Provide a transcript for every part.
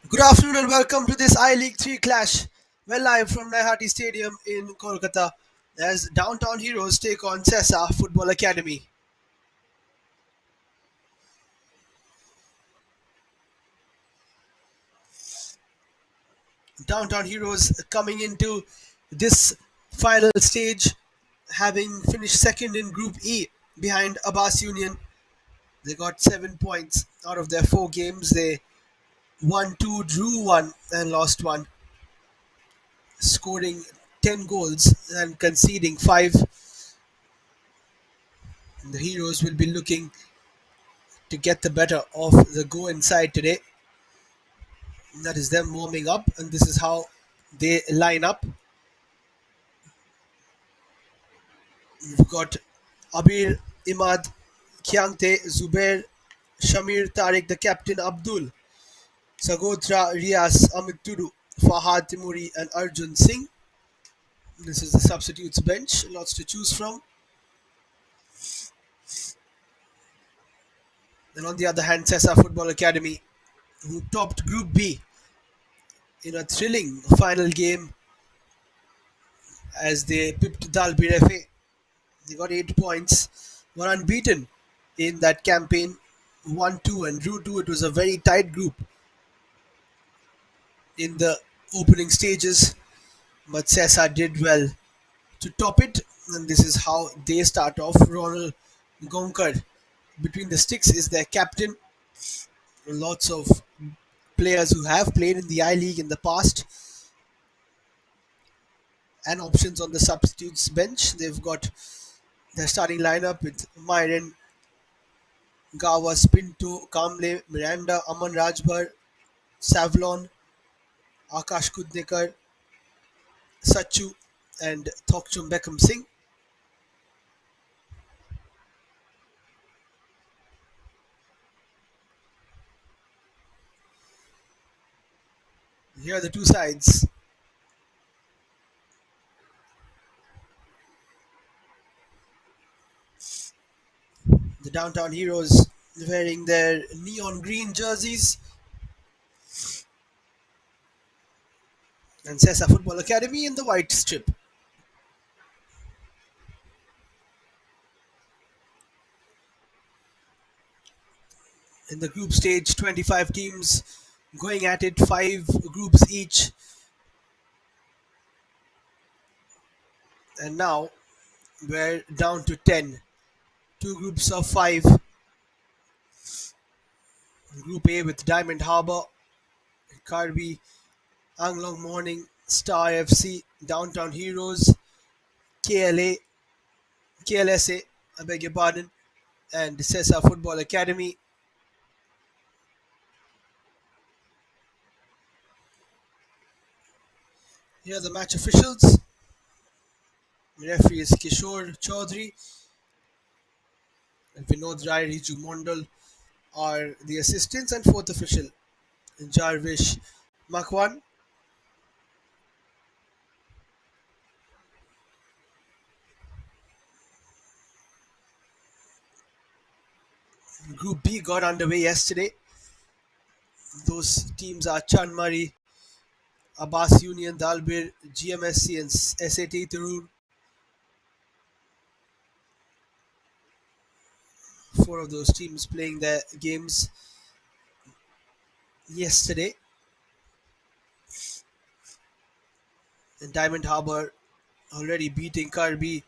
Good afternoon and welcome to this I League 3 clash. We're live from Naihati Stadium in Kolkata as Downtown Heroes take on Sesa Football Academy. Downtown Heroes coming into this final stage having finished second in Group E behind Abbas Union. They got 7 points out of their 4 games. They won 2, drew 1 and lost 1, scoring 10 goals and conceding 5. The Heroes will be looking to get the better of the go inside today. That is them warming up, and this is how they line up. We've got Abir, Imad, Kyangte, Zubair, Shamir, Tariq, the captain, Abdul, Sagotra, Rias, Amit Tudu, Fahad Timuri, and Arjun Singh. This is the substitutes bench, lots to choose from. And on the other hand, Sesa Football Academy, who topped Group B in a thrilling final game as they pipped Dalbir FA. They got 8 points, were unbeaten in that campaign, won 2 and drew 2. It was a very tight group in the opening stages, but Sesa did well to top it, and this is how they start off. Ronald Gonkar between the sticks is their captain. Lots of players who have played in the I League in the past and options on the substitutes bench. They've got their starting lineup with Myron, Gawas, Pinto, Kamble, Miranda, Aman Rajbhar, Savlon, Akash Kudnekar, Sachu, and Thokchum Beckham Singh. Here are the two sides. The Downtown Heroes wearing their neon green jerseys, and Sesa Football Academy in the white strip. In the group stage, 25 teams going at it, 5 groups each, and now we're down to 10. 2 groups of 5. Group A with Diamond Harbour, Karbi, Anglong Morning, Star FC, Downtown Heroes, KLA, KLSA, I beg your pardon, and Sesa Football Academy. Here are the match officials. Referee is Kishore Chaudhary and Vinod Rai, Riju Mondal are the assistants, and fourth official Jarvish Makwan. Group B got underway yesterday. Those teams are Chanmari, Abbas Union, Dalbir, GMSC, and SAT Tarun. 4 of those teams playing their games yesterday. And Diamond Harbour already beating Karbi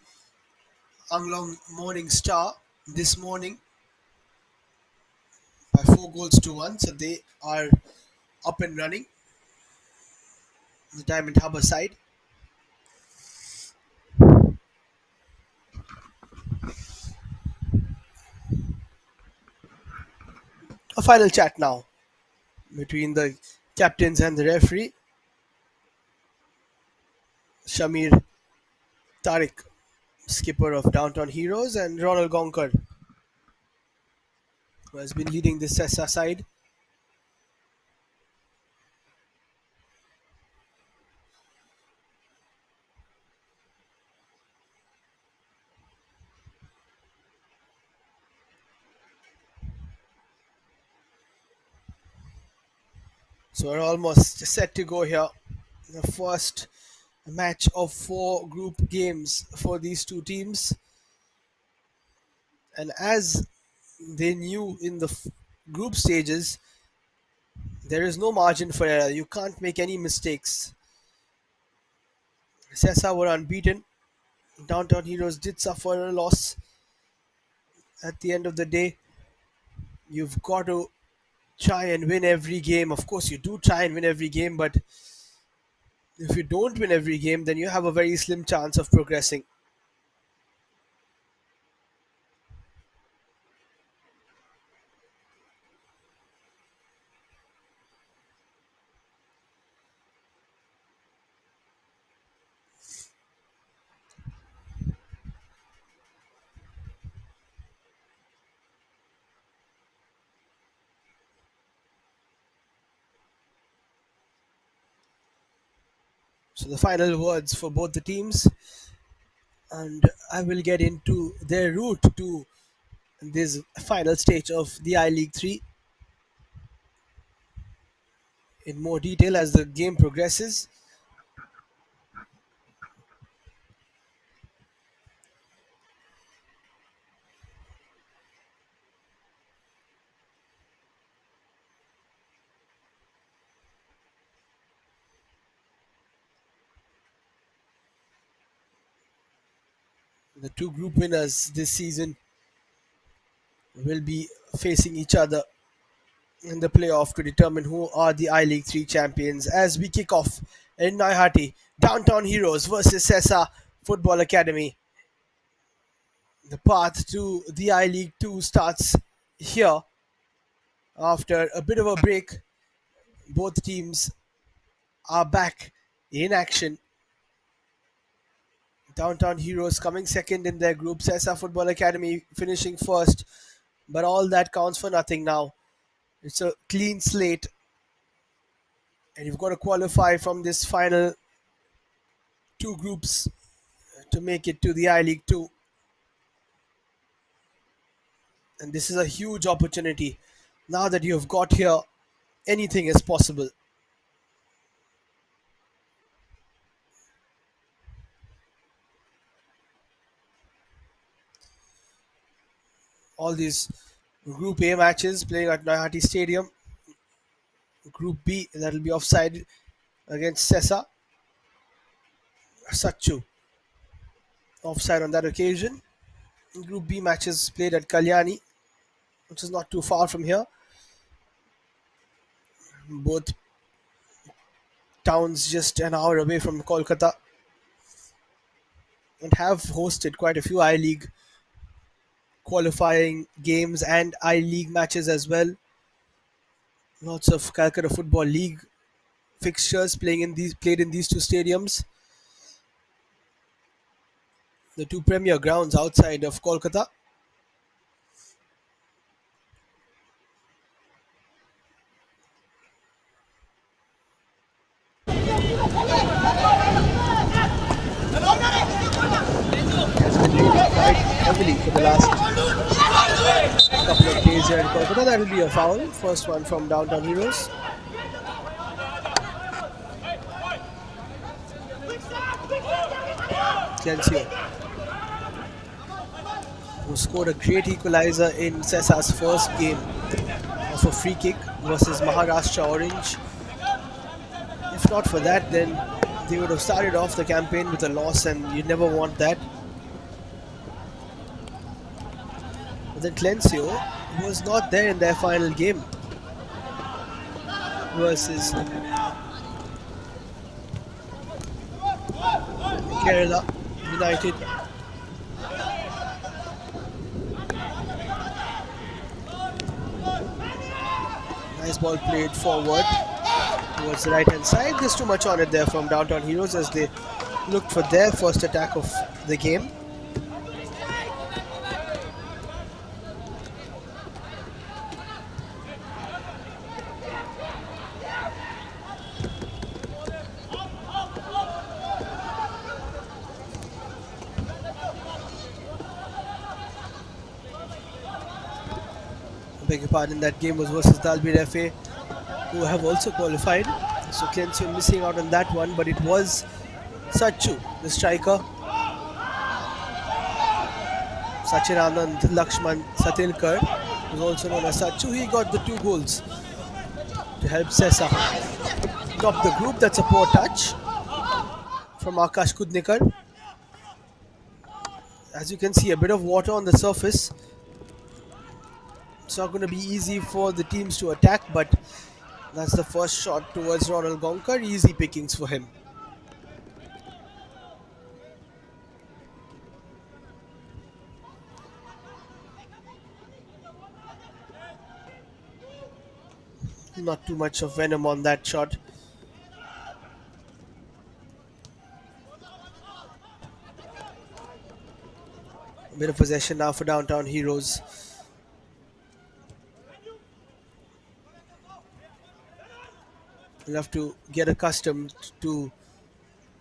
Anglong Morning Star this morning by 4 goals to 1. So they are up and running. The Diamond Harbour side. A final chat now between the captains and the referee, Shamir Tariq, skipper of Downtown Heroes, and Ronald Gonkar, who has been leading the Sesa side. So we're almost set to go here. The first match of four group games for these two teams. And as they knew in the group stages, there is no margin for error. You can't make any mistakes. Sesa were unbeaten. Downtown Heroes did suffer a loss. At the end of the day, you've got to try and win every game. Of course, you do try and win every game, but if you don't win every game, then you have a very slim chance of progressing. So the final words for both the teams, and I will get into their route to this final stage of the I League 3 in more detail as the game progresses. The two group winners this season will be facing each other in the playoff to determine who are the I League 3 champions as we kick off in Naihati. Downtown Heroes versus Sesa Football Academy. The path to the I League 2 starts here after a bit of a break. Both teams are back in action. Downtown Heroes coming second in their group, Sesa Football Academy finishing first, but all that counts for nothing now. It's a clean slate, and you've got to qualify from this final two groups to make it to the I League 2. And this is a huge opportunity. Now that you've got here, anything is possible. All these Group A matches playing at Naihati Stadium. Group B, that'll be offside against Sesa. Sachu, offside on that occasion. Group B matches played at Kalyani, which is not too far from here. Both towns just an hour away from Kolkata and have hosted quite a few I League qualifying games and I League matches as well. Lots of Calcutta Football League fixtures played in these two stadiums. The two premier grounds outside of Kolkata. Has been raining quite heavily for the last couple of days here in Kolkata. That will be a foul. First one from Downtown Heroes. Clencio, who scored a great equalizer in Sesa's first game of a free kick versus Maharashtra Orange. If not for that, then they would have started off the campaign with a loss, and you never want that. But then Clencio was not there in their final game versus Kerala United. Nice ball played forward towards the right hand side. There's too much on it there from Downtown Heroes as they looked for their first attack of the game. I beg your pardon, that game was versus Dalbir FA. who have also qualified. So Cleansio missing out on that one, but it was Sachu, the striker, Sachin Anand Lakshman Satilkar, who's also known as Sachu. He got the two goals to help Sesa top the group. That's a poor touch from Akash Kudnikar. As you can see, a bit of water on the surface. It's not going to be easy for the teams to attack, but that's the first shot towards Ronald Gonkar. Easy pickings for him. Not too much of venom on that shot. A bit of possession now for Downtown Heroes. We'll have to get accustomed to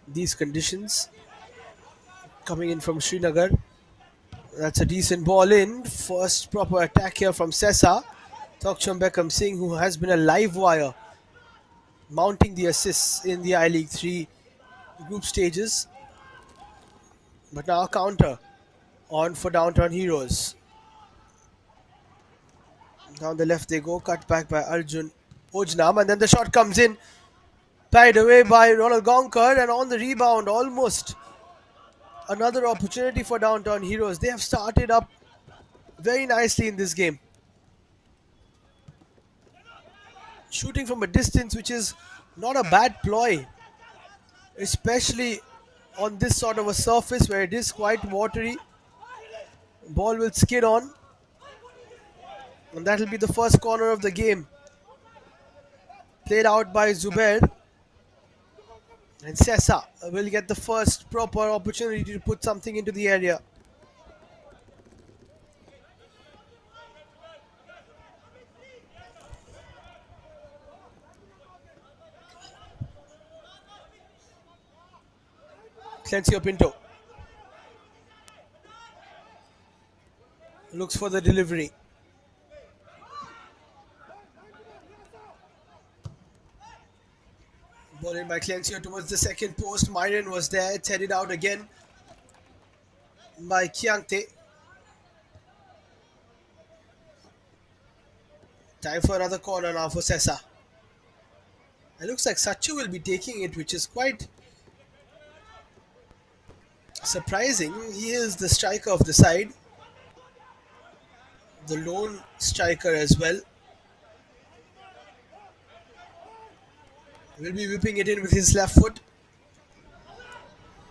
these conditions. Coming in from Srinagar. That's a decent ball in. First proper attack here from Sesa. Tokcham Beckham Singh, who has been a live wire, mounting the assists in the I League 3 group stages. But now a counter on for Downtown Heroes. Down the left they go, cut back by Arjun Ojnam, and then the shot comes in, tied away by Ronald Gonkar, and on the rebound, almost another opportunity for Downtown Heroes. They have started up very nicely in this game, shooting from a distance, which is not a bad ploy, especially on this sort of a surface where it is quite watery. Ball will skid on, and that will be the first corner of the game. Played out by Zubair, and Sesa will get the first proper opportunity to put something into the area. Clencio Pinto looks for the delivery. Ball in by Clencio towards the second post. Myron was there. It's headed out again by Kiangte. Time for another corner now for Sesa. It looks like Sachu will be taking it, which is quite surprising. He is the striker of the side, the lone striker as well. Will be whipping it in with his left foot.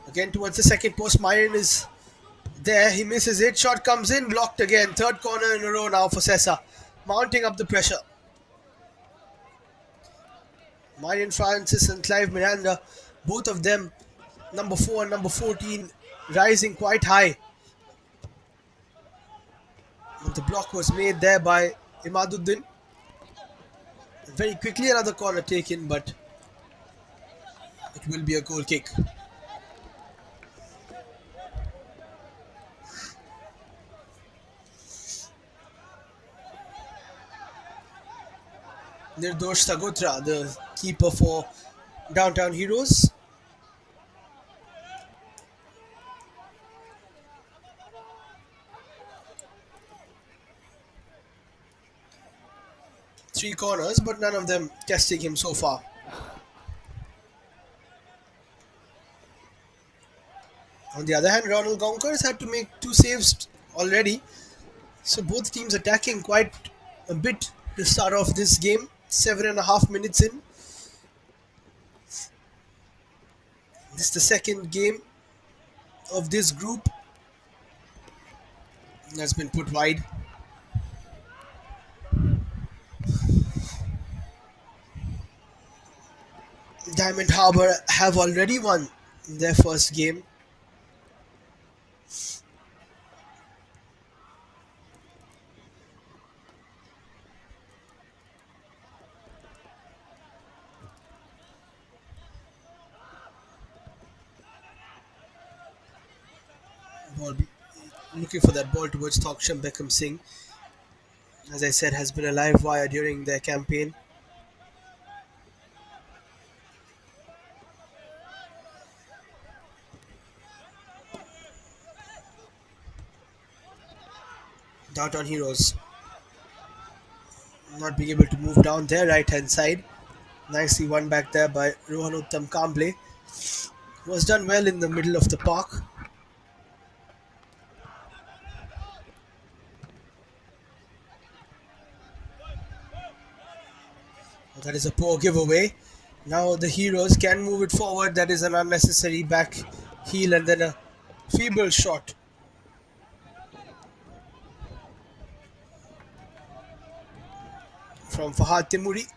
Again towards the second post. Myron is there. He misses it. Shot comes in. Blocked again. Third corner in a row now for Sesa. Mounting up the pressure. Myron Francis and Clive Miranda, both of them, number 4 and number 14, rising quite high. And the block was made there by Imaduddin. Very quickly another corner taken, but it will be a goal kick. Nirdosh Sagotra, the keeper for Downtown Heroes. Three corners, but none of them testing him so far. On the other hand, Ronald Gonkar has had to make two saves already. So both teams attacking quite a bit to start off this game. 7.5 minutes in. This is the second game of this group. Has been put wide. Diamond Harbour have already won their first game. Ball looking for that ball towards Toksham Beckham Singh. As I said, has been a live wire during their campaign. Downtown Heroes not being able to move down their right hand side. Nicely won back there by Rohanuttam Kamble. Was done well in the middle of the park. That is a poor giveaway. Now the Heroes can move it forward. That is an unnecessary back heel and then a feeble shot from Fahad Timuri.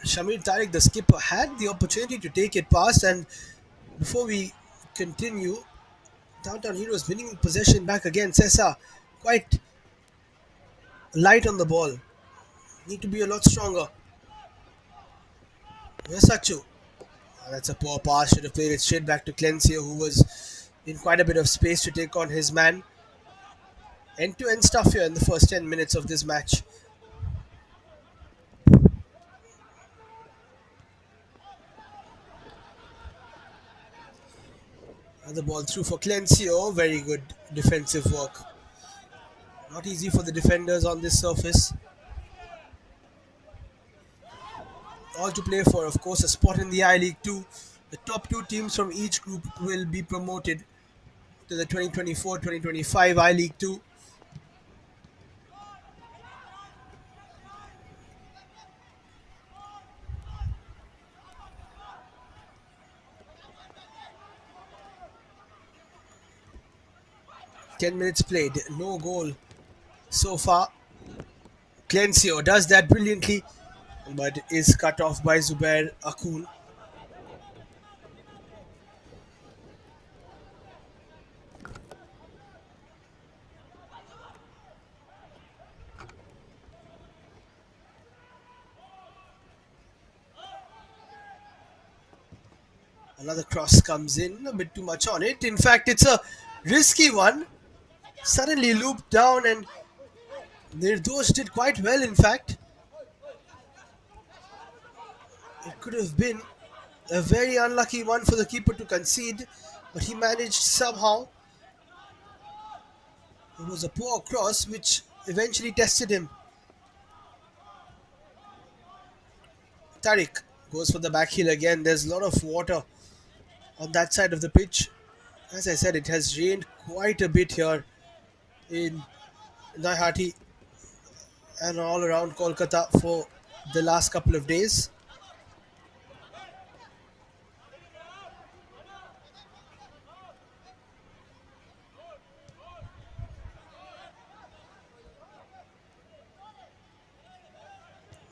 Shamir Tariq, the skipper, had the opportunity to take it past. And before we continue, Downtown Heroes winning possession back again. Sesa quite light on the ball. Need to be a lot stronger. Vesachu. That's a poor pass. Should have played it straight back to Clencia, who was in quite a bit of space to take on his man. End to end stuff here in the first 10 minutes of this match. Another ball through for Clencio. Very good defensive work. Not easy for the defenders on this surface. All to play for, of course, a spot in the I League 2. The top two teams from each group will be promoted to the 2024-2025 I League 2. Ten minutes played, no goal so far. Clencio does that brilliantly, but is cut off by Zubair Akun. Another cross comes in, a bit too much on it. In fact, it's a risky one. Suddenly looped down, and Nirdosh did quite well, in fact. It could have been a very unlucky one for the keeper to concede, but he managed somehow. It was a poor cross which eventually tested him. Tariq goes for the back heel again. There's a lot of water on that side of the pitch. As I said, it has rained quite a bit here in Naihati and all around Kolkata for the last couple of days.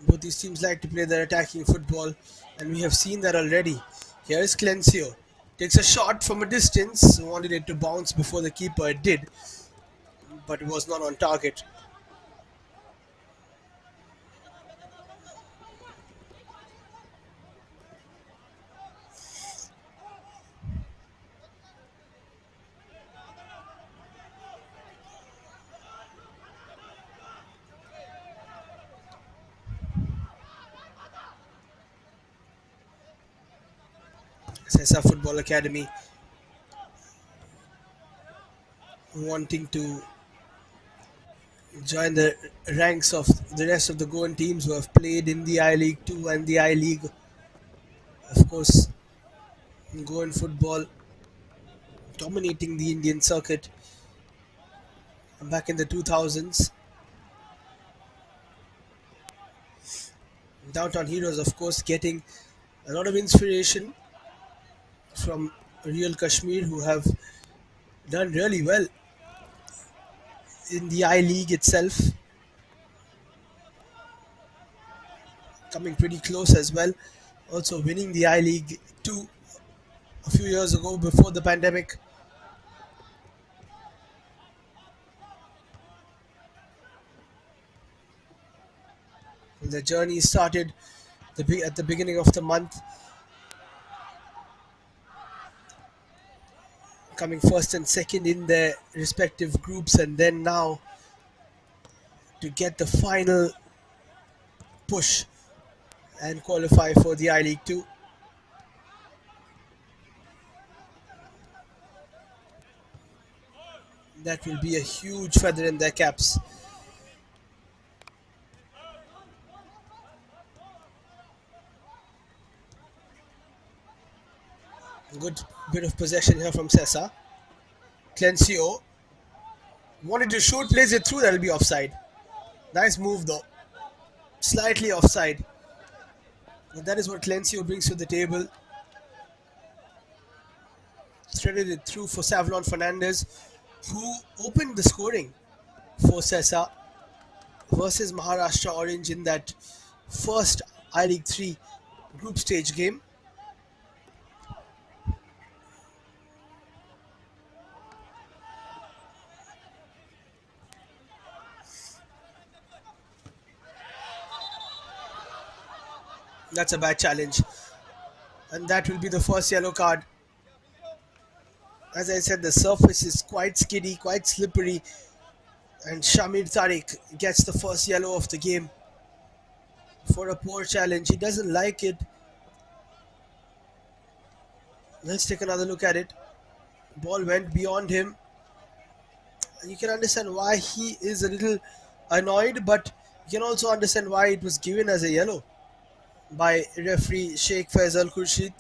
Both these teams like to play their attacking football, and we have seen that already. Here is Clencio. Takes a shot from a distance, wanted it to bounce before the keeper. It did, but it was not on target. Sesa Football Academy wanting to join the ranks of the rest of the Goan teams who have played in the I League 2 and the I League. Of course, Goan football dominating the Indian circuit back in the 2000s. Downtown Heroes, of course, getting a lot of inspiration from Real Kashmir, who have done really well in the I League itself, coming pretty close as well. Also winning the I League 2 a few years ago before the pandemic. The journey started at the beginning of the month, coming first and second in their respective groups, and then now to get the final push and qualify for the I League 2. That will be a huge feather in their caps. Good bit of possession here from Sesa. Clencio wanted to shoot, plays it through, that'll be offside. Nice move though. Slightly offside. And that is what Clencio brings to the table. Threaded it through for Savlon Fernandez, who opened the scoring for Sesa versus Maharashtra Orange in that first I League 3 group stage game. That's a bad challenge. And that will be the first yellow card. As I said, the surface is quite skiddy, quite slippery, and Shamir Tariq gets the first yellow of the game for a poor challenge. He doesn't like it. Let's take another look at it. Ball went beyond him. You can understand why he is a little annoyed, but you can also understand why it was given as a yellow by referee Sheikh Faisal Khurshid.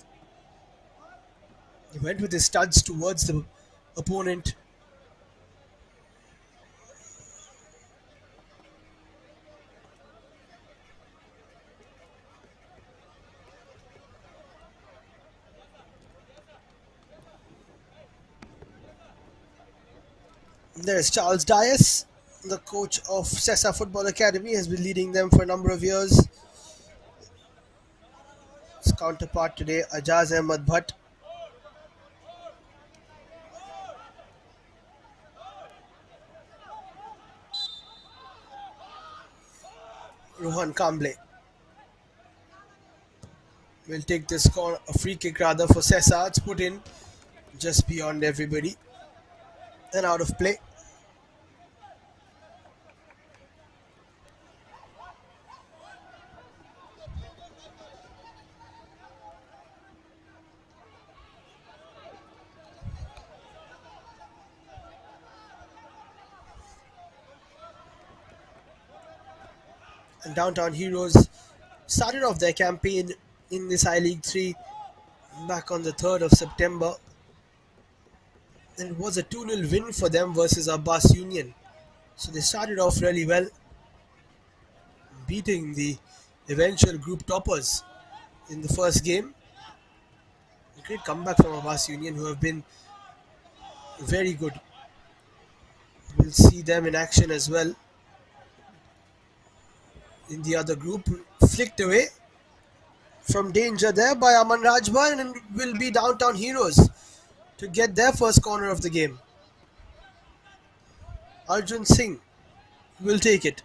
He went with his studs towards the opponent. There's Charles Dias, the coach of Sesa Football Academy, has been leading them for a number of years. His counterpart today, Ajaz Ahmad Bhatt, Rohan Kamble will take this a free kick rather for Sesa. It's put in just beyond everybody and out of play. And Downtown Heroes started off their campaign in this I League 3 back on the 3rd of September. And it was a 2-0 win for them versus Abbas Union. So they started off really well, beating the eventual group toppers in the first game. A great comeback from Abbas Union, who have been very good. We'll see them in action as well in the other group. Flicked away from danger there by Aman Rajbhar, and will be Downtown Heroes to get their first corner of the game. Arjun Singh will take it.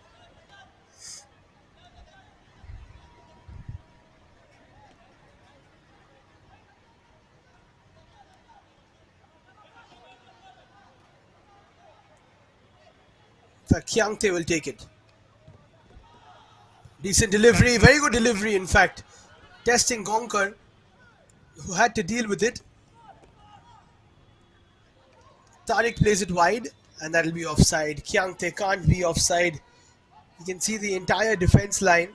In fact, Kyangte will take it. Decent delivery, very good delivery in fact. Testing Gonkar, who had to deal with it. Tariq plays it wide, and that'll be offside. Kyangte can't be offside. You can see the entire defense line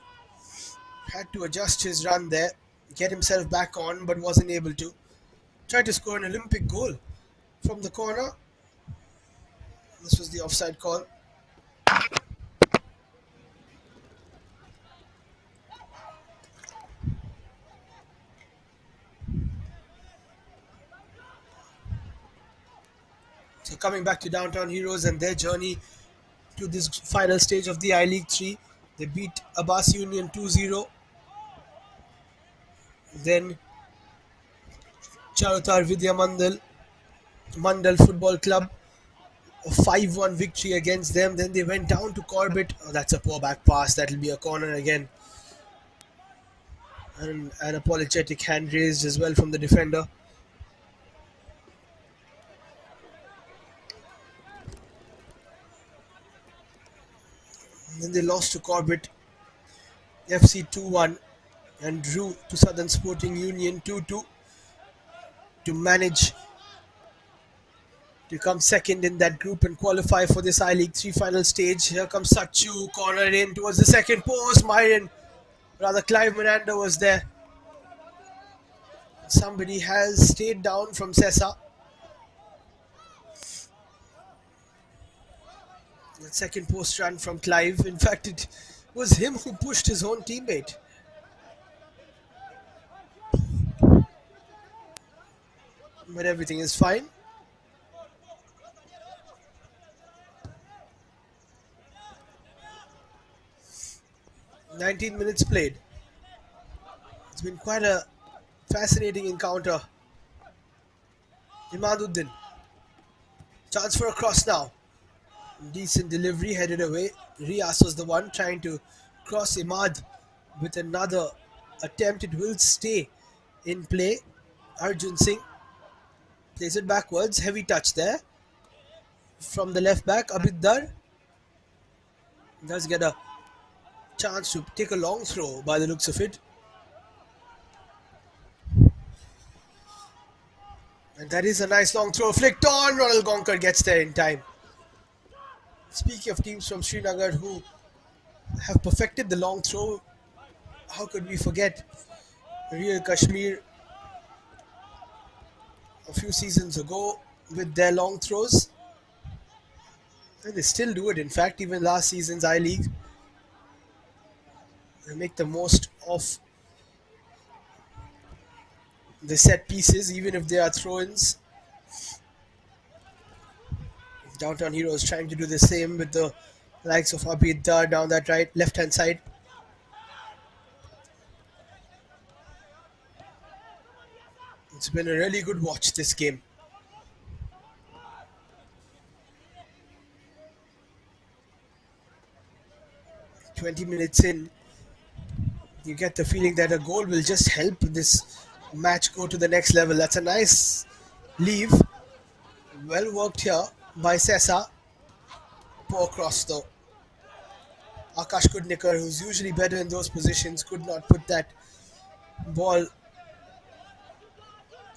had to adjust his run there, get himself back on, but wasn't able to. Tried to score an Olympic goal from the corner. This was the offside call. So coming back to Downtown Heroes and their journey to this final stage of the I League 3, they beat Abbas Union 2-0. Then Charutar Vidya Mandal Football Club, a 5-1 victory against them. Then they went down to Corbett. Oh, that's a poor back pass. That'll be a corner again. And an apologetic hand raised as well from the defender. And then they lost to Corbett FC 2-1 and drew to Southern Sporting Union 2-2 to manage to come second in that group and qualify for this I League 3 final stage. Here comes Sachu, corner in towards the second post. Clive Miranda was there. Somebody has stayed down from Sesa. The second post run from Clive. In fact, it was him who pushed his own teammate. But everything is fine. 19 minutes played. It's been quite a fascinating encounter. Imaduddin. Chance for a cross now. Decent delivery headed away. Rias was the one trying to cross Imad with another attempt. It will stay in play. Arjun Singh plays it backwards. Heavy touch there from the left back. Abiddar does get a chance to take a long throw by the looks of it. And that is a nice long throw. Flicked on. Ronald Gonkar gets there in time. Speaking of teams from Srinagar who have perfected the long throw, how could we forget Real Kashmir a few seasons ago with their long throws? And they still do it, in fact, even last season's I League. They make the most of the set pieces, even if they are throw ins. Downtown Heroes trying to do the same with the likes of Abid Dar down that right, left hand side. It's been a really good watch this game. 20 minutes in, you get the feeling that a goal will just help this match go to the next level. That's a nice leave. Well worked here by Sesa. Poor cross though. Akash Kudnikar, who's usually better in those positions, could not put that ball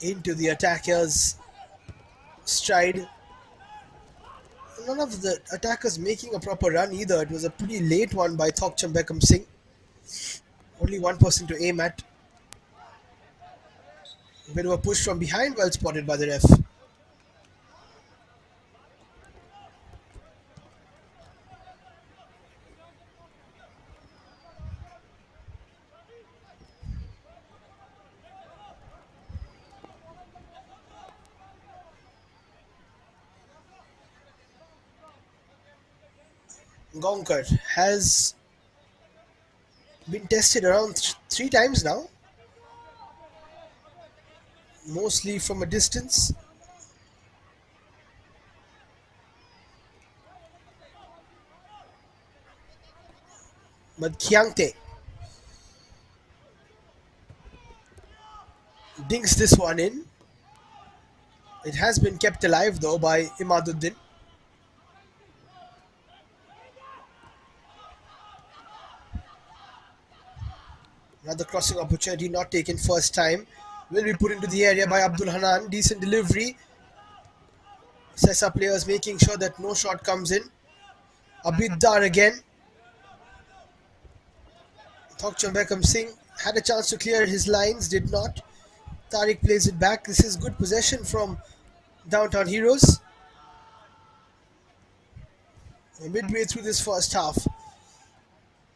into the attacker's stride. None of the attackers making a proper run either. It was a pretty late one by Thokcham Beckham Singh. Only one person to aim at. A bit of a push from behind, well spotted by the ref. Gonkar has been tested around three times now, mostly from a distance. But Kyangte dinks this one in. It has been kept alive though by Imaduddin. Another crossing opportunity not taken first time. Will be put into the area by Abdul Hanan. Decent delivery. Sesa players making sure that no shot comes in. Abiddar again. Thokcham Beckham Singh had a chance to clear his lines, did not. Tariq plays it back. This is good possession from Downtown Heroes. Midway through this first half.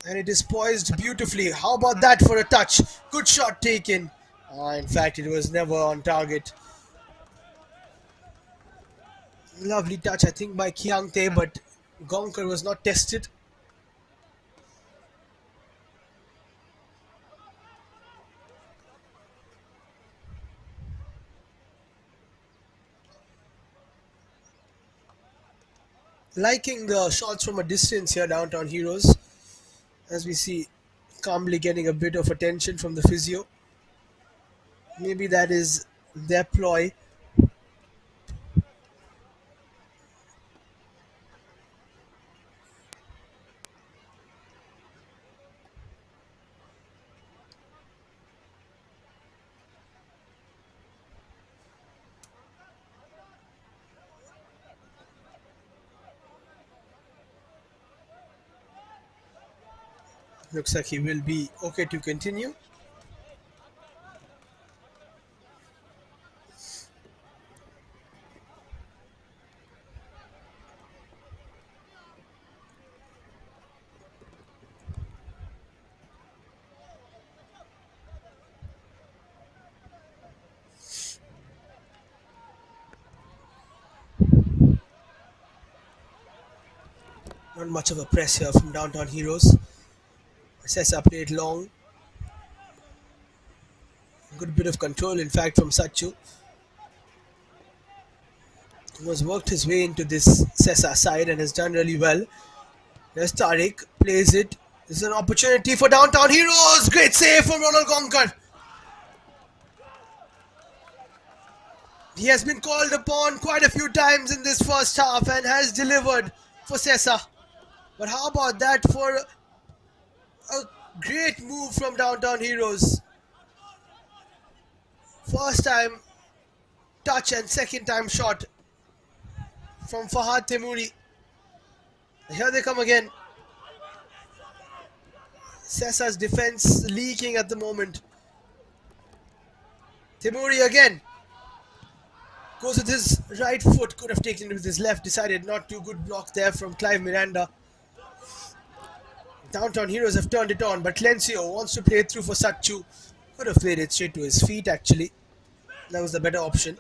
And it is poised beautifully. How about that for a touch? Good shot taken. In fact, it was never on target. Lovely touch, I think, by Kyangte, but Gonkar was not tested. Liking the shots from a distance here, Downtown Heroes, as we see calmly getting a bit of attention from the physio. Maybe that is their ploy. Looks like he will be okay to continue. Not much of a press here from Downtown Heroes. Sesa played long, good bit of control in fact from Sachu, who has worked his way into this Sesa side and has done really well. There's Tariq, plays it. This is an opportunity for Downtown Heroes. Great save from Ronald Conker. He has been called upon quite a few times in this first half and has delivered for Sesa. But how about that for a great move from Downtown Heroes? First time touch and second time shot from Fahad Temuri. Here they come again. Sesa's defense leaking at the moment. Temuri again goes with his right foot, could have taken it with his left, decided not to. Good block there from Clive Miranda. Downtown Heroes have turned it on, but Clencio wants to play it through for Sachu. Could have played it straight to his feet actually. That was the better option.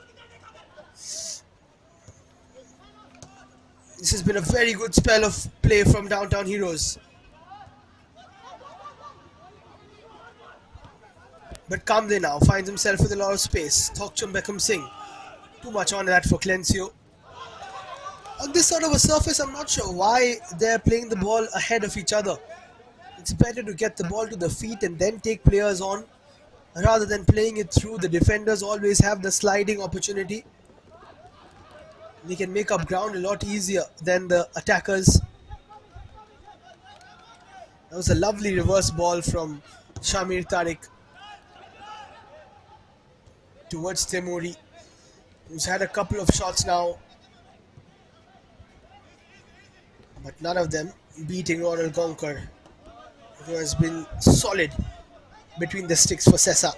This has been a very good spell of play from Downtown Heroes. But Kamde now finds himself with a lot of space. Thokchum Beckham Singh. Too much on that for Clencio. On this sort of a surface, I'm not sure why they're playing the ball ahead of each other. It's better to get the ball to the feet and then take players on rather than playing it through. The defenders always have the sliding opportunity. They can make up ground a lot easier than the attackers. That was a lovely reverse ball from Shamir Tariq towards Temuri, who's had a couple of shots now, but none of them beating Ronald Gonker, who has been solid between the sticks for Sesa.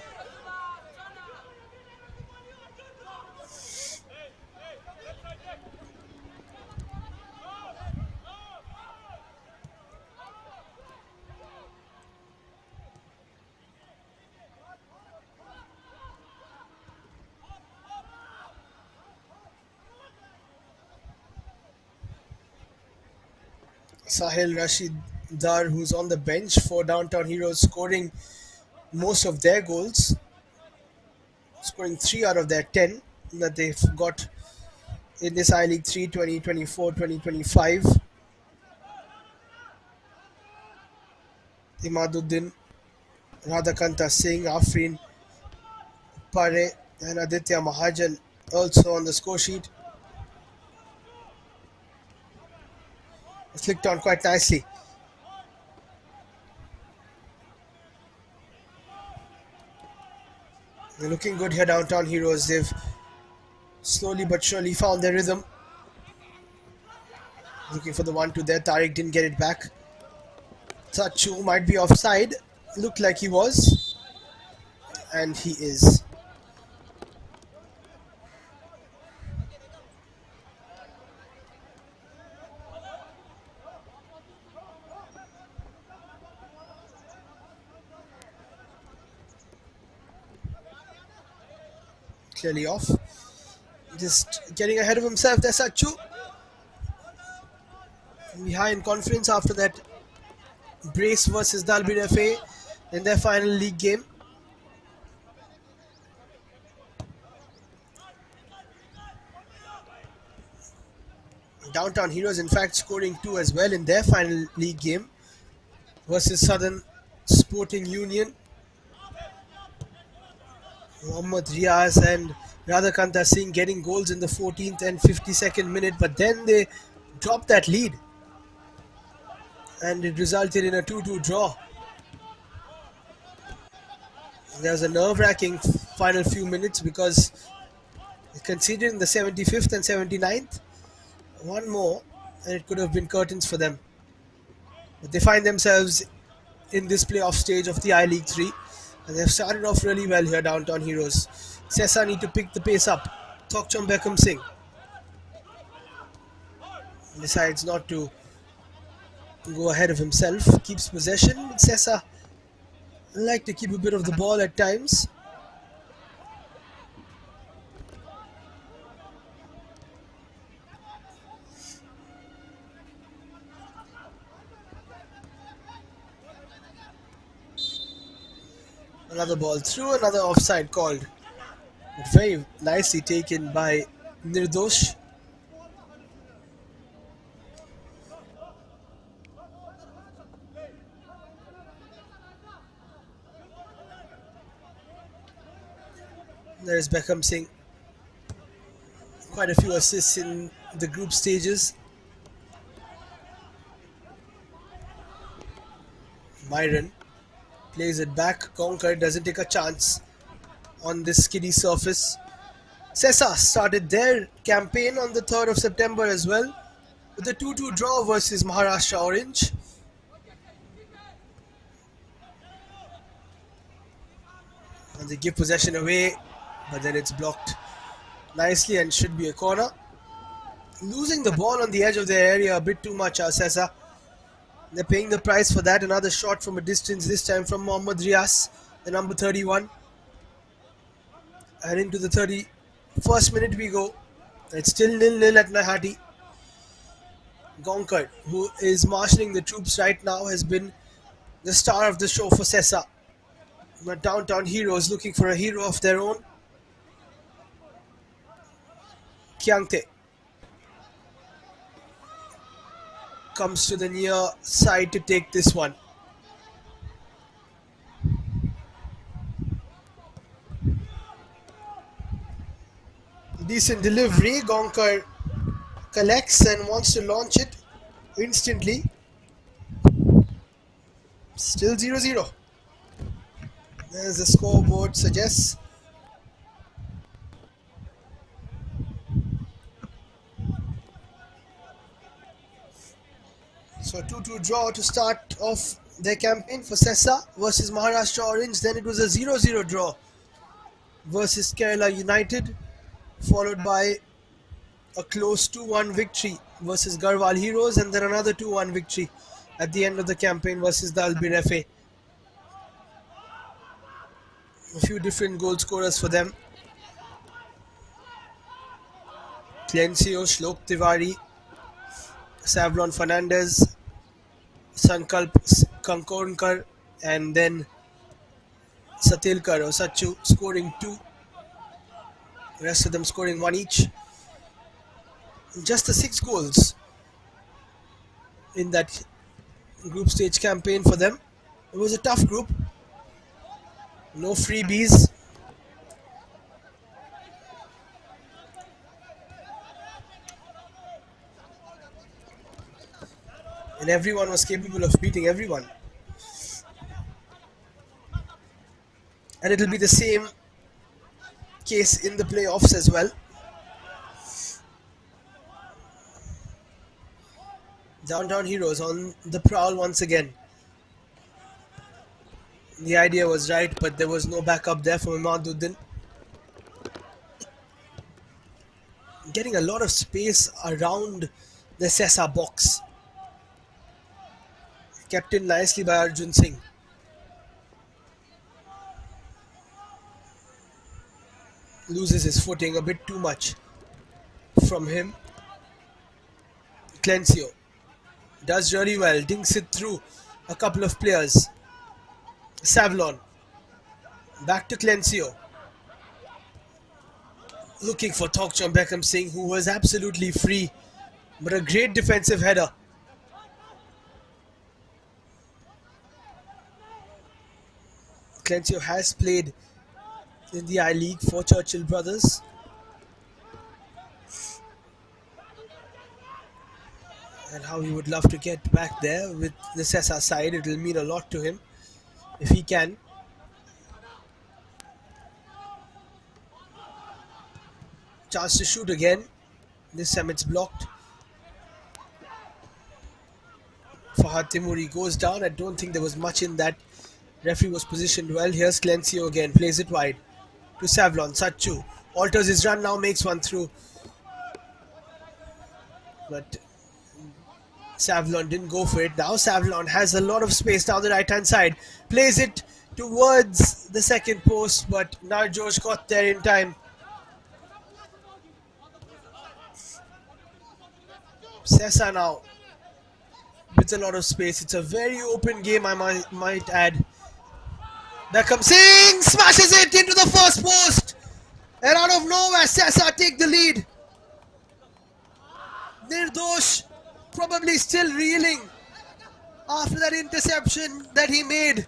Sahil Rashid Dar, who's on the bench for Downtown Heroes, scoring most of their goals, scoring 3 out of their 10 that they've got in this I League 3 2024 2025. Imaduddin, Radhakanta Singh, Afrin Pare, and Aditya Mahajan also on the score sheet. It's clicked on quite nicely. They're looking good here, Downtown Heroes. They've slowly but surely found their rhythm. Looking for the 1-2 there. Tariq didn't get it back. Sachu might be offside. Looked like he was. And he is. Clearly off. Just getting ahead of himself there, Sachu. Behind confidence after that brace versus Dalbir FA in their final league game. Downtown Heroes, in fact, scoring 2 as well in their final league game versus Southern Sporting Union. Mohammad Riaz and Radhakanta Singh getting goals in the 14th and 52nd minute, but then they dropped that lead and it resulted in a 2-2 draw. There was a nerve-wracking final few minutes because considering the 75th and 79th, one more and it could have been curtains for them. But they find themselves in this playoff stage of the I League 3. And they've started off really well here, Downtown Heroes. Sesa need to pick the pace up. Thokcham Beckham Singh decides not to go ahead of himself, keeps possession. Sesa like to keep a bit of the ball at times. Another ball through, another offside called. But very nicely taken by Nirdosh. There's Beckham Singh. Quite a few assists in the group stages. Myron plays it back. Conquer doesn't take a chance on this skiddy surface. Sesa started their campaign on the 3rd of September as well with a 2-2 draw versus Maharashtra Orange. And they give possession away, but then it's blocked nicely and should be a corner. Losing the ball on the edge of their area a bit too much, Sesa. They're paying the price for that. Another shot from a distance, this time from Mohammad Riaz, the number 31. And into the 31st minute we go. It's still 0-0 at Nahati. Gonkar, who is marshalling the troops right now, has been the star of the show for Sesa. The Downtown Heroes looking for a hero of their own. Kyangte comes to the near side to take this one. Decent delivery. Gonkar collects and wants to launch it instantly. Still 0-0. As the scoreboard suggests. So 2-2 draw to start off their campaign for Sesa versus Maharashtra Orange. Then it was a 0-0 draw versus Kerala United, followed by a close 2-1 victory versus Garhwal Heroes, and then another 2-1 victory at the end of the campaign versus the Albir FA. A few different goal scorers for them. Clencio, Shlok Tiwari, Savlon Fernandez, Sankalp Kankornkar, and then Satilkar or Sachu scoring two. The rest of them scoring one each. Just the 6 goals in that group stage campaign for them. It was a tough group. No freebies. And everyone was capable of beating everyone. And it'll be the same case in the playoffs as well. Downtown Heroes on the prowl once again. The idea was right, but there was no backup there from Imaduddin. Getting a lot of space around the Sesa box. Kept in nicely by Arjun Singh. Loses his footing a bit too much from him. Clencio does really well, dinks it through a couple of players. Savlon back to Clencio, looking for Thokcham Beckham Singh, who was absolutely free, but a great defensive header. Clencio has played in the I League for Churchill Brothers. And how he would love to get back there with the Sesa side. It will mean a lot to him if he can. Chance to shoot again. This time it's blocked. Fahad Timuri goes down. I don't think there was much in that. Referee was positioned well. Here's Clencio again, plays it wide to Savlon. Sachu alters his run now, makes one through, but Savlon didn't go for it. Now Savlon has a lot of space down the right hand side, plays it towards the second post, but Narjosh got there in time. Sesa now with a lot of space. It's a very open game, I might add. Beckham Singh smashes it into the first post, and out of nowhere, Sesa take the lead. Nirdosh probably still reeling after that interception that he made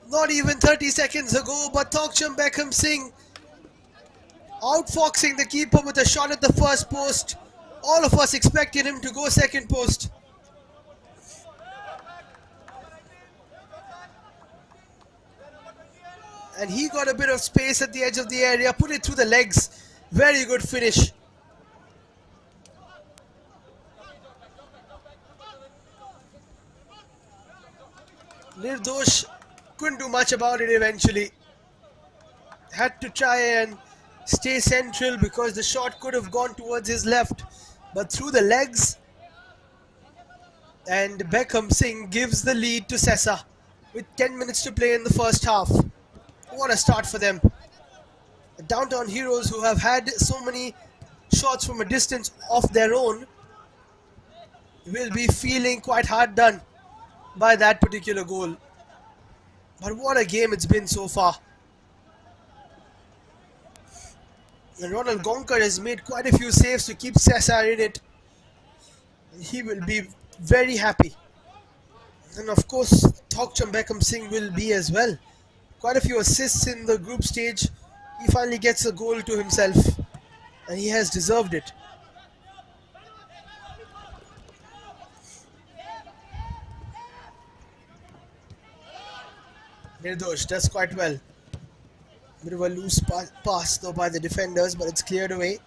not even 30 seconds ago, but Thokcham Beckham Singh outfoxing the keeper with a shot at the first post. All of us expected him to go second post. And he got a bit of space at the edge of the area, put it through the legs. Very good finish. Nirdosh couldn't do much about it eventually. Had to try and stay central because the shot could have gone towards his left, but through the legs. And Beckham Singh gives the lead to Sesa with 10 minutes to play in the first half. What a start for them. The Downtown Heroes, who have had so many shots from a distance of their own, will be feeling quite hard done by that particular goal. But what a game it's been so far. And Ronald Gonker has made quite a few saves to keep Sesa in it. And he will be very happy. And of course, Thokcham Beckham Singh will be as well. Quite a few assists in the group stage. He finally gets a goal to himself, and he has deserved it. Nirdosh does quite well. Bit of a loose pass though by the defenders, but it's cleared away.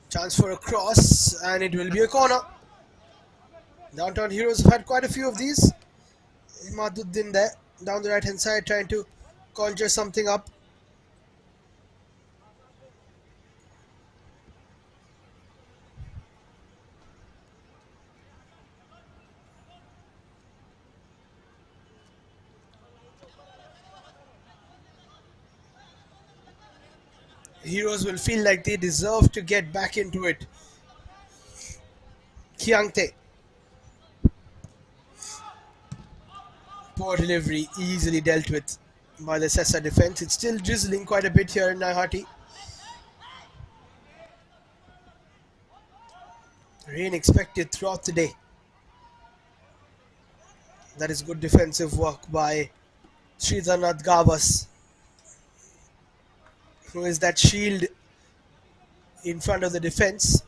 Chance for a cross, and it will be a corner. Downtown Heroes have had quite a few of these. Imaduddin there, down the right hand side, trying to conjure something up. Heroes will feel like they deserve to get back into it. Kiangte. Poor delivery, easily dealt with by the Sesa defense. It's still drizzling quite a bit here in Naihati. Rain expected throughout the day. That is good defensive work by Sridharnath Gavas, who is that shield in front of the defense.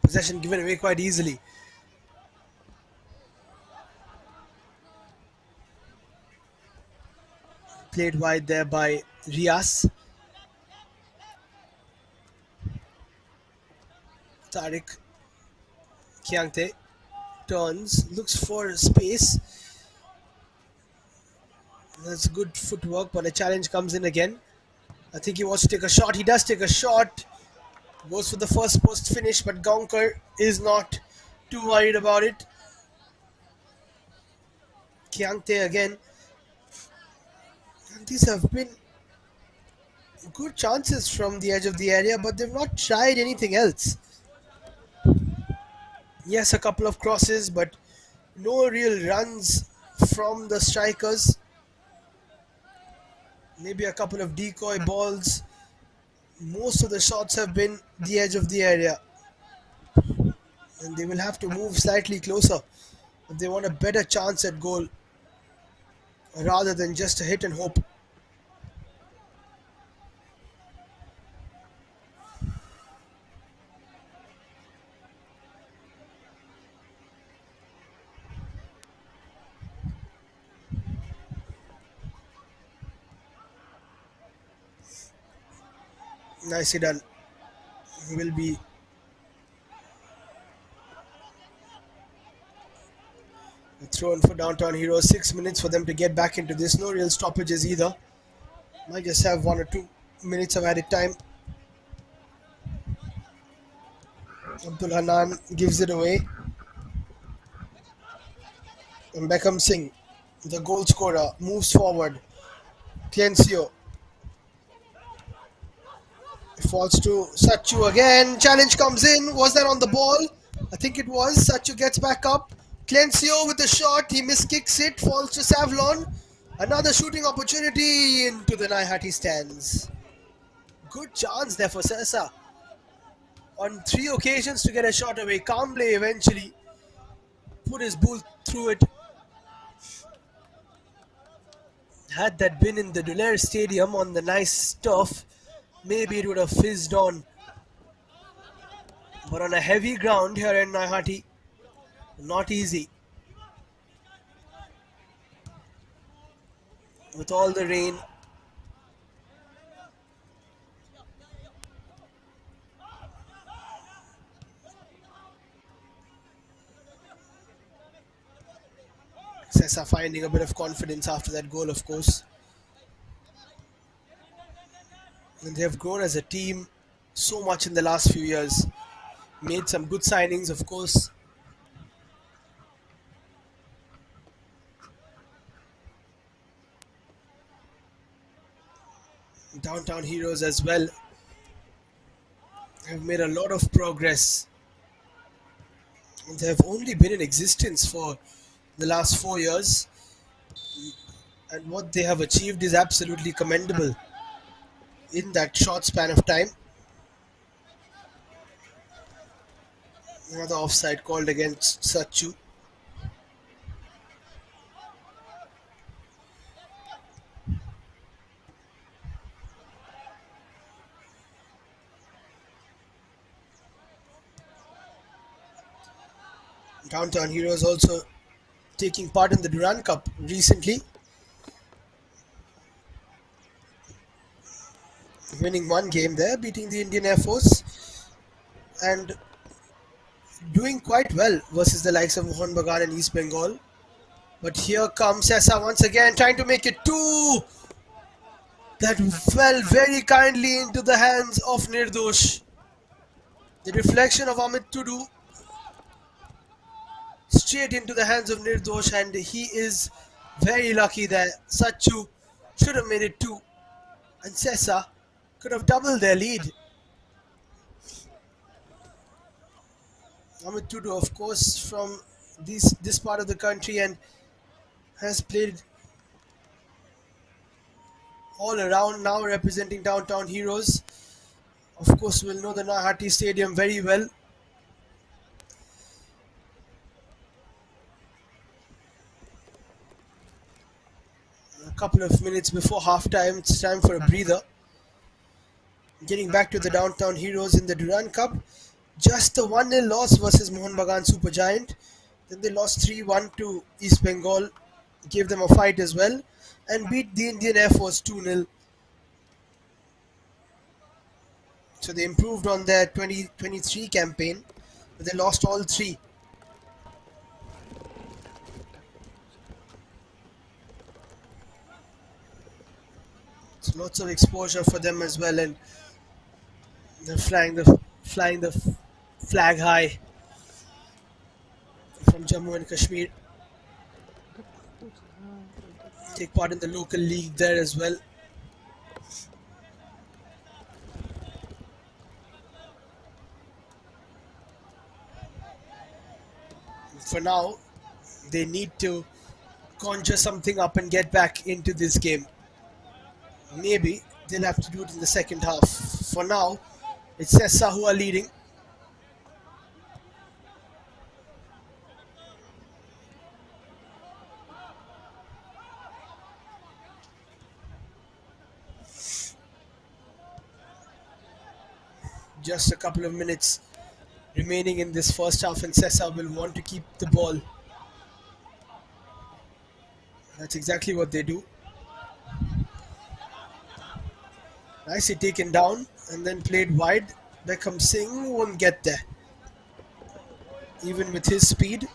Possession given away quite easily. Played wide there by Rias. Tariq Kiangte turns, looks for space. That's good footwork, but a challenge comes in again. I think he wants to take a shot. He does take a shot. Goes for the first post finish, but Gonker is not too worried about it. Kiangte again. And these have been good chances from the edge of the area, but they've not tried anything else. Yes, a couple of crosses, but no real runs from the strikers. maybe a couple of decoy balls. Most of the shots have been the edge of the area, and they will have to move slightly closer if they want a better chance at goal rather than just a hit and hope. Nicely done. Will be thrown for downtown heroes. 6 minutes for them to get back into this. No real stoppages either. Might just have 1 or 2 minutes of added time. Abdul Hanan gives it away. And Beckham Singh, the goal scorer, moves forward. Clencio falls to Sachu again. Challenge comes in. Was that on the ball? I think it was. Sachu gets back up. Clencio with the shot. He miskicks it. Falls to Savlon. Another shooting opportunity into the Naihati stands. Good chance there for Sesa. On 3 occasions to get a shot away. Kamble eventually put his bull through it. Had that been in the Dulair Stadium on the nice turf, maybe it would have fizzed on. But on a heavy ground here in Naihati, not easy. With all the rain, Sesa finding a bit of confidence after that goal, of course. And they have grown as a team so much in the last few years. Made some good signings, of course. Downtown Heroes as well have made a lot of progress. And they have only been in existence for the last 4 years. And what they have achieved is absolutely commendable in that short span of time. Another offside called against Sachu. Downtown Heroes also taking part in the Durand Cup recently, winning one game there, beating the Indian Air Force, and doing quite well versus the likes of Mohun Bagan and East Bengal. But here comes Sesa once again, trying to make it two. That fell very kindly into the hands of Nirdosh. The reflection of Amit Tudu straight into the hands of Nirdosh, and he is very lucky there. Sachu should have made it two, and Sesa could have doubled their lead. Amit Tudu, of course, from this part of the country and has played all around, now representing Downtown Heroes. Of course, will know the Nahati Stadium very well. A couple of minutes before halftime, it's time for a breather. Getting back to the Downtown Heroes in the Durand Cup, just the 1-0 loss versus Mohun Bagan Supergiant. Then they lost 3-1 to East Bengal, gave them a fight as well, and beat the Indian Air Force 2-0. So they improved on their 2023 campaign, but they lost all three. So lots of exposure for them as well, and they're flying the flag high from Jammu and Kashmir. Take part in the local league there as well. For now, they need to conjure something up and get back into this game. Maybe they'll have to do it in the second half. For now, it's Sesa who are leading. Just a couple of minutes remaining in this first half, and Sesa will want to keep the ball. That's exactly what they do. Nicely taken down and then played wide. Beckham Singh won't get there. Even with his speed,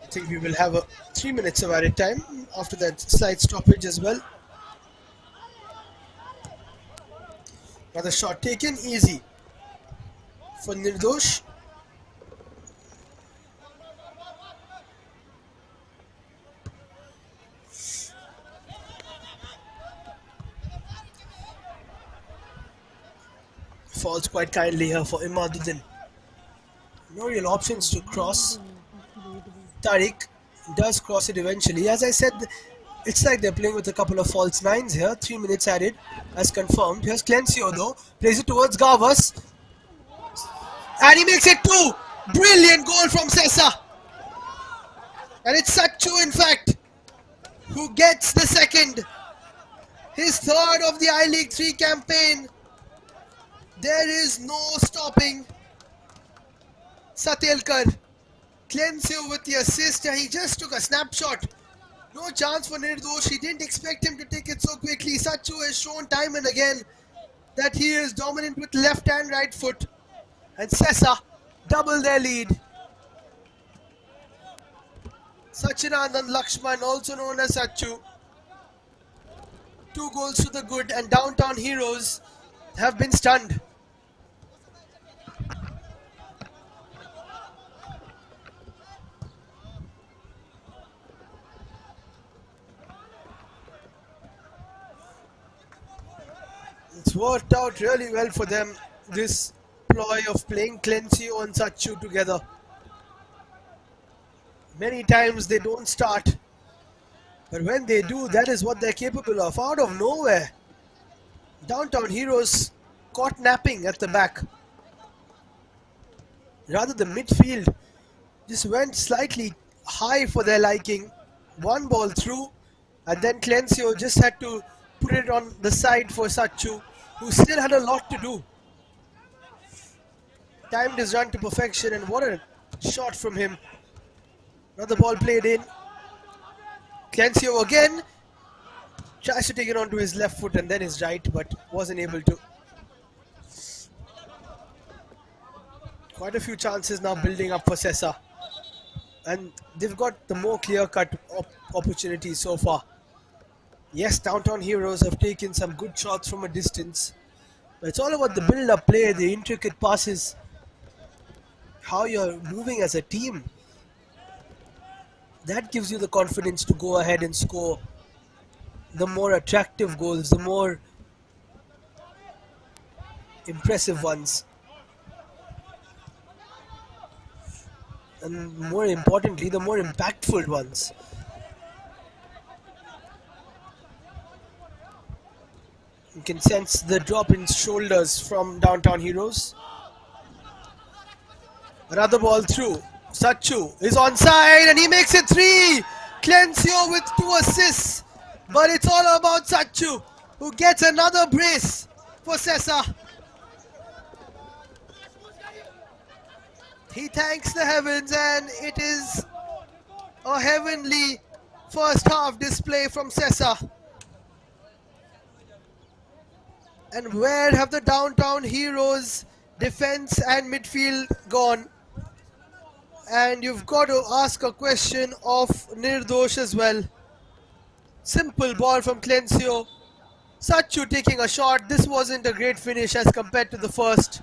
I think we will have a 3 minutes of added time after that slight stoppage as well. Another shot taken, easy for Nirdosh. Falls quite kindly here for Imaduddin. No real options to cross. Tariq does cross it eventually. As I said, it's like they're playing with a couple of false nines here. 3 minutes added as confirmed. Here's Clencio though. Plays it towards Gavas. And he makes it two. Brilliant goal from Sesa. And it's Sachu, in fact, who gets the second. His third of the I-League 3 campaign. There is no stopping Satelkar. Clencio with the assist. He just took a snapshot. No chance for Nirdosh. He didn't expect him to take it so quickly. Sachu has shown time and again that he is dominant with left and right foot. And Sesa double their lead. Sachinandan Lakshman, also known as Sachu. 2 goals to the good, and Downtown Heroes have been stunned. It's worked out really well for them, this ploy of playing Clencio and Sachu together. Many times they don't start, but when they do, that is what they're capable of. Out of nowhere, Downtown Heroes caught napping at the back. Rather, the midfield just went slightly high for their liking. One ball through, and then Clencio just had to put it on the side for Sachu, who still had a lot to do. Timed his run to perfection, and what a shot from him. Another ball played in. Clencio again tries to take it onto his left foot and then his right, but wasn't able to. Quite a few chances now building up for Sesa, and they've got the more clear-cut opportunities so far. Yes, Downtown Heroes have taken some good shots from a distance, but it's all about the build-up play, the intricate passes, how you're moving as a team. That gives you the confidence to go ahead and score the more attractive goals, the more impressive ones. And more importantly, the more impactful ones. You can sense the drop in shoulders from Downtown Heroes. Another ball through. Sachu is onside and he makes it 3. Clencio with 2 assists. But it's all about Sachu, who gets another brace for Sesa. He thanks the heavens, and it is a heavenly first half display from Sesa. And where have the Downtown Heroes defense and midfield gone? And you've got to ask a question of Nirdosh as well. Simple ball from Clencio. Sachu taking a shot. This wasn't a great finish as compared to the first.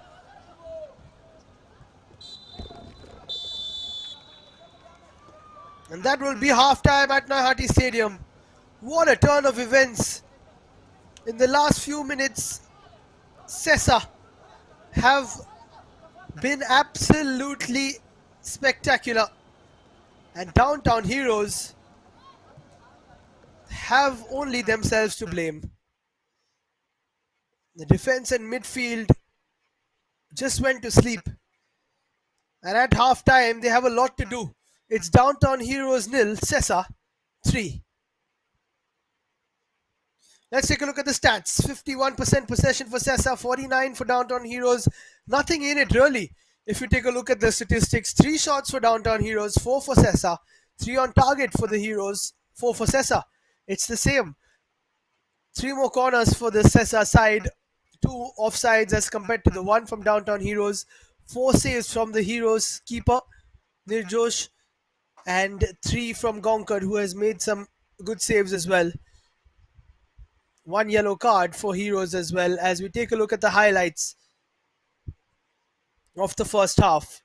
And that will be half-time at Naihati Stadium. What a turn of events In the last few minutes, Sesa have been absolutely spectacular, and Downtown Heroes have only themselves to blame. The defense and midfield just went to sleep, and at half time, they have a lot to do. It's Downtown Heroes nil, Sesa 3. Let's take a look at the stats. 51% possession for Sesa, 49 for Downtown Heroes. Nothing in it really. If you take a look at the statistics, 3 shots for Downtown Heroes, 4 for Sesa, 3 on target for the Heroes, 4 for Sesa. It's the same. 3 more corners for the Sesa side, 2 offsides as compared to the 1 from Downtown Heroes, 4 saves from the Heroes keeper, Nirjosh, and 3 from Gonkar, who has made some good saves as well. One yellow card for Heroes as well, as we take a look at the highlights of the first half.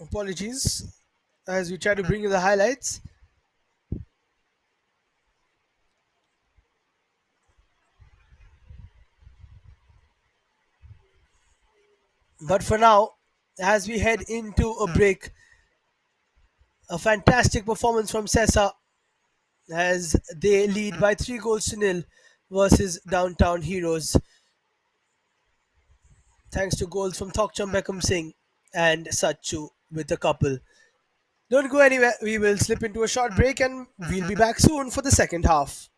Apologies as we try to bring you the highlights. But for now, as we head into a break, a fantastic performance from Sesa as they lead by 3 goals to nil versus Downtown Heroes, thanks to goals from Thokcham Beckham Singh and Sachu with a couple. Don't go anywhere, we will slip into a short break and we'll be back soon for the second half.